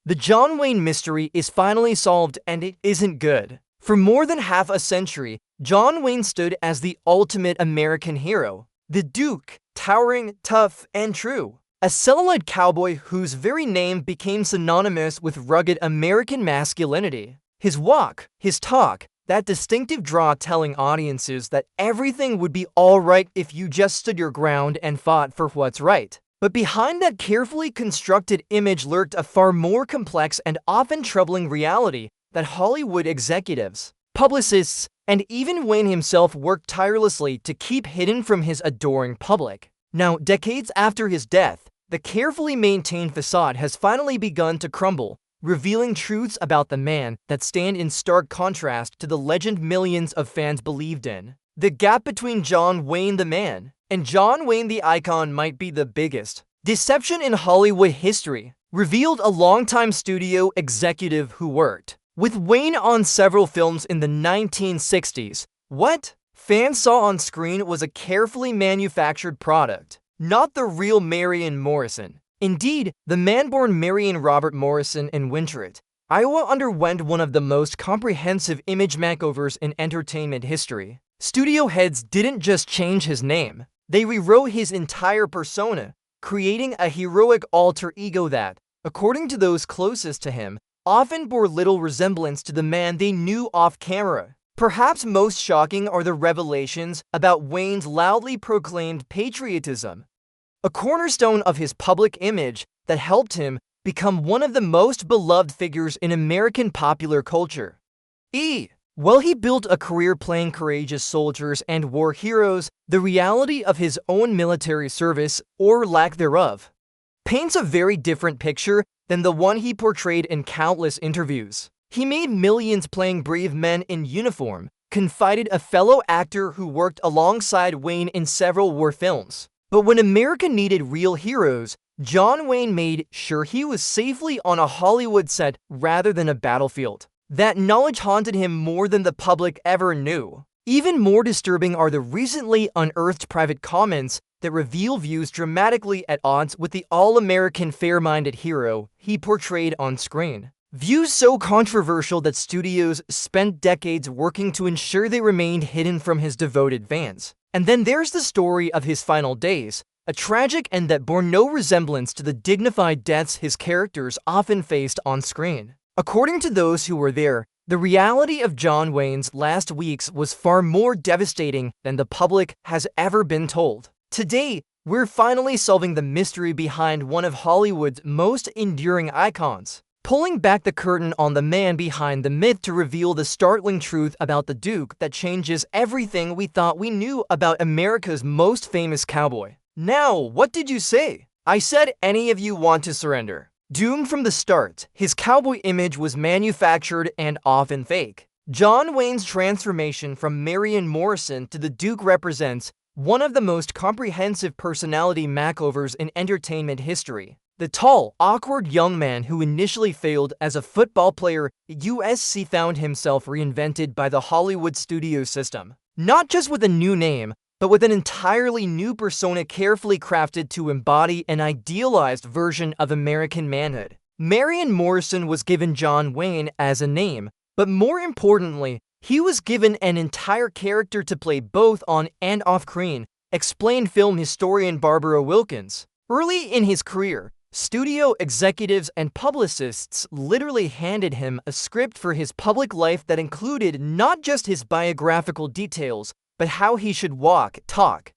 The John Wayne mystery is finally solved, and it isn't good. For more than half a century, John Wayne stood as the ultimate American hero. The Duke, towering, tough, and true. A celluloid cowboy whose very name became synonymous with rugged American masculinity. His walk, his talk, that distinctive draw telling audiences that everything would be alright if you just stood your ground and fought for what's right. But behind that carefully constructed image lurked a far more complex and often troubling reality that Hollywood executives, publicists, and even Wayne himself worked tirelessly to keep hidden from his adoring public. Now, decades after his death, the carefully maintained facade has finally begun to crumble, revealing truths about the man that stand in stark contrast to the legend millions of fans believed in. The gap between John Wayne the man and John Wayne the icon might be the biggest deception in Hollywood history, revealed a longtime studio executive who worked with Wayne on several films in the 1960s. What fans saw on screen was a carefully manufactured product, not the real Marion Morrison. Indeed, the man born Marion Robert Morrison in Winthrop, Iowa underwent one of the most comprehensive image makeovers in entertainment history. Studio heads didn't just change his name, they rewrote his entire persona, creating a heroic alter ego that, according to those closest to him, often bore little resemblance to the man they knew off camera. Perhaps most shocking are the revelations about Wayne's loudly proclaimed patriotism, a cornerstone of his public image that helped him become one of the most beloved figures in American popular culture. While he built a career playing courageous soldiers and war heroes, the reality of his own military service, or lack thereof, paints a very different picture than the one he portrayed in countless interviews. He made millions playing brave men in uniform, confided a fellow actor who worked alongside Wayne in several war films. But when America needed real heroes, John Wayne made sure he was safely on a Hollywood set rather than a battlefield. That knowledge haunted him more than the public ever knew. Even more disturbing are the recently unearthed private comments that reveal views dramatically at odds with the all-American fair-minded hero he portrayed on screen. Views so controversial that studios spent decades working to ensure they remained hidden from his devoted fans. And then there's the story of his final days, a tragic end that bore no resemblance to the dignified deaths his characters often faced on screen. According to those who were there, the reality of John Wayne's last weeks was far more devastating than the public has ever been told. Today, we're finally solving the mystery behind one of Hollywood's most enduring icons, pulling back the curtain on the man behind the myth to reveal the startling truth about the Duke that changes everything we thought we knew about America's most famous cowboy. Now, what did you say? I said any of you want to surrender. Doomed from the start, his cowboy image was manufactured and often fake. John Wayne's transformation from Marion Morrison to the Duke represents one of the most comprehensive personality makeovers in entertainment history. The tall, awkward young man who initially failed as a football player at USC found himself reinvented by the Hollywood studio system. Not just with a new name, but with an entirely new persona carefully crafted to embody an idealized version of American manhood. Marion Morrison was given John Wayne as a name, but more importantly, he was given an entire character to play both on and off screen, explained film historian Barbara Wilkins. Early in his career, studio executives and publicists literally handed him a script for his public life that included not just his biographical details, but how he should walk, talk,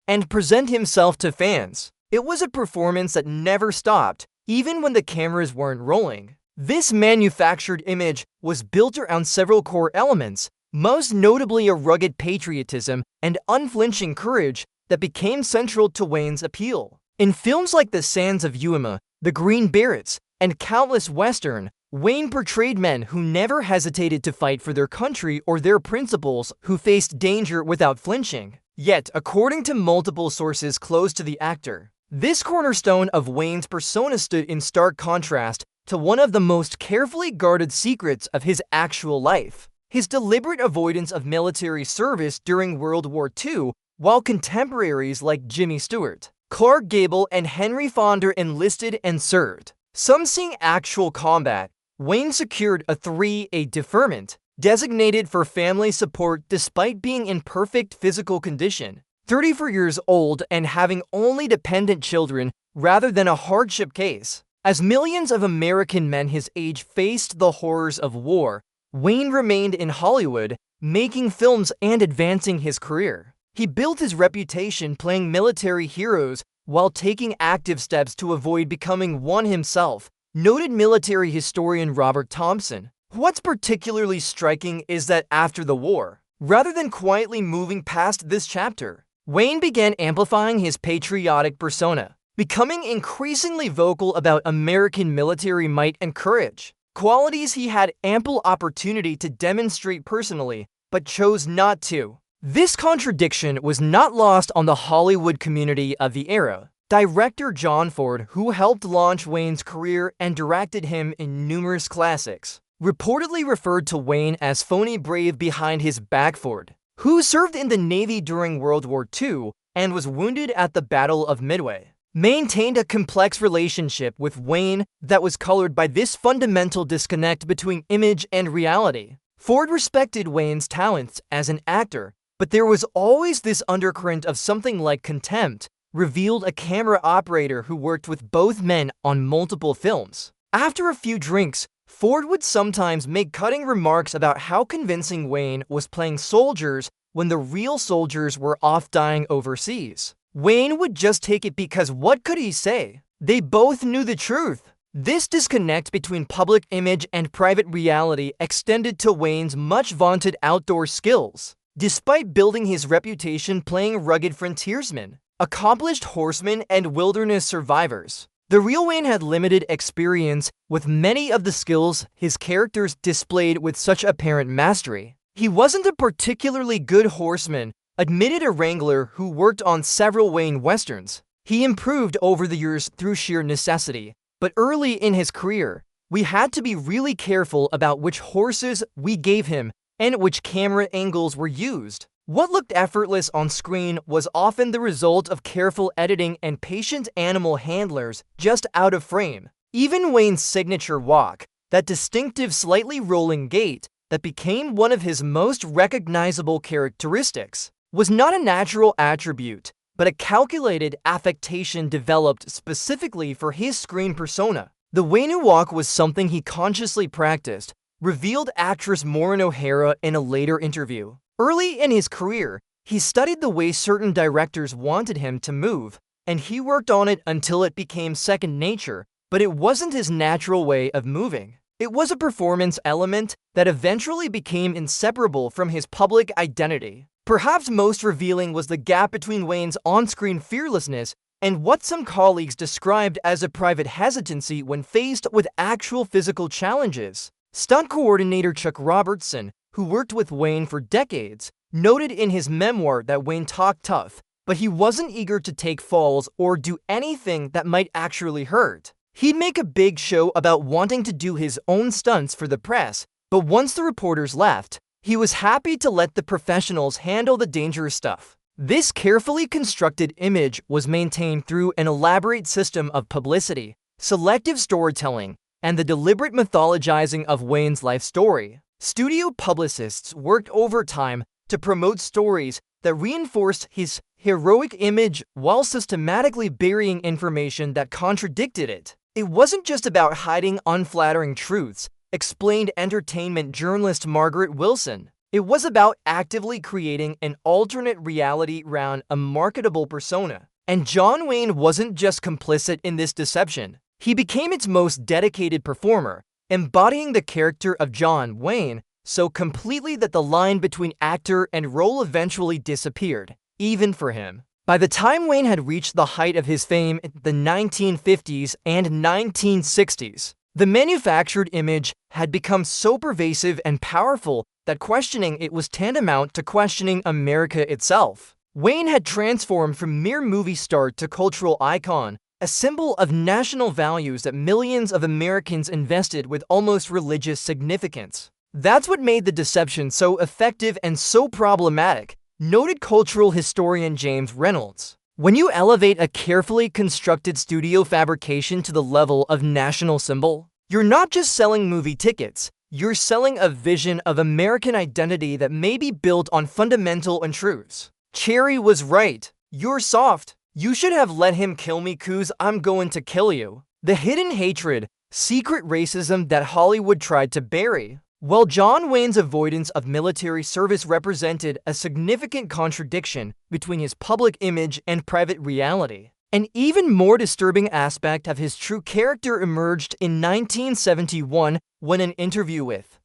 and present himself to fans. It was a performance that never stopped, even when the cameras weren't rolling. This manufactured image was built around several core elements, most notably a rugged patriotism and unflinching courage that became central to Wayne's appeal. In films like The Sands of Yuma, The Green Berets, and countless Western, Wayne portrayed men who never hesitated to fight for their country or their principles, who faced danger without flinching. Yet, according to multiple sources close to the actor, this cornerstone of Wayne's persona stood in stark contrast to one of the most carefully guarded secrets of his actual life: his deliberate avoidance of military service during World War II, while contemporaries like Jimmy Stewart, Clark Gable, and Henry Fonda enlisted and served. Some seeing actual combat, Wayne secured a 3A deferment, designated for family support despite being in perfect physical condition. 34 years old and having only dependent children rather than a hardship case. As millions of American men his age faced the horrors of war, Wayne remained in Hollywood, making films and advancing his career. He built his reputation playing military heroes while taking active steps to avoid becoming one himself, noted military historian Robert Thompson. What's particularly striking is that after the war, rather than quietly moving past this chapter, Wayne began amplifying his patriotic persona, becoming increasingly vocal about American military might and courage, qualities he had ample opportunity to demonstrate personally, but chose not to. This contradiction was not lost on the Hollywood community of the era. Director John Ford, who helped launch Wayne's career and directed him in numerous classics, reportedly referred to Wayne as phony brave behind his back. Ford, who served in the Navy during World War II and was wounded at the Battle of Midway, maintained a complex relationship with Wayne that was colored by this fundamental disconnect between image and reality. Ford respected Wayne's talents as an actor, but there was always this undercurrent of something like contempt, revealed a camera operator who worked with both men on multiple films. After a few drinks, Ford would sometimes make cutting remarks about how convincing Wayne was playing soldiers when the real soldiers were off dying overseas. Wayne would just take it because what could he say? They both knew the truth. This disconnect between public image and private reality extended to Wayne's much vaunted outdoor skills. Despite building his reputation playing rugged frontiersmen, accomplished horsemen, and wilderness survivors, the real Wayne had limited experience with many of the skills his characters displayed with such apparent mastery. He wasn't a particularly good horseman, admitted a wrangler who worked on several Wayne westerns. He improved over the years through sheer necessity, but early in his career, we had to be really careful about which horses we gave him and which camera angles were used. What looked effortless on screen was often the result of careful editing and patient animal handlers just out of frame. Even Wayne's signature walk, that distinctive slightly rolling gait that became one of his most recognizable characteristics, was not a natural attribute, but a calculated affectation developed specifically for his screen persona. The Wayne walk was something he consciously practiced, revealed actress Maureen O'Hara in a later interview. Early in his career, he studied the way certain directors wanted him to move, and he worked on it until it became second nature, but it wasn't his natural way of moving. It was a performance element that eventually became inseparable from his public identity. Perhaps most revealing was the gap between Wayne's on-screen fearlessness and what some colleagues described as a private hesitancy when faced with actual physical challenges. Stunt coordinator Chuck Robertson, who worked with Wayne for decades, noted in his memoir that Wayne talked tough, but he wasn't eager to take falls or do anything that might actually hurt. He'd make a big show about wanting to do his own stunts for the press, but once the reporters left, he was happy to let the professionals handle the dangerous stuff. This carefully constructed image was maintained through an elaborate system of publicity, selective storytelling, and the deliberate mythologizing of Wayne's life story. Studio publicists worked overtime to promote stories that reinforced his heroic image while systematically burying information that contradicted it. It wasn't just about hiding unflattering truths, explained entertainment journalist Margaret Wilson. It was about actively creating an alternate reality around a marketable persona. And John Wayne wasn't just complicit in this deception. He became its most dedicated performer, embodying the character of John Wayne so completely that the line between actor and role eventually disappeared, even for him. By the time Wayne had reached the height of his fame in the 1950s and 1960s, the manufactured image had become so pervasive and powerful that questioning it was tantamount to questioning America itself. Wayne had transformed from mere movie star to cultural icon, a symbol of national values that millions of Americans invested with almost religious significance. That's what made the deception so effective and so problematic, noted cultural historian James Reynolds. When you elevate a carefully constructed studio fabrication to the level of national symbol, you're not just selling movie tickets, you're selling a vision of American identity that may be built on fundamental untruths. Cherry was right. You're soft. You should have let him kill me 'cause I'm going to kill you. The hidden hatred, secret racism that Hollywood tried to bury. While John Wayne's avoidance of military service represented a significant contradiction between his public image and private reality, an even more disturbing aspect of his true character emerged in 1971 when an interview with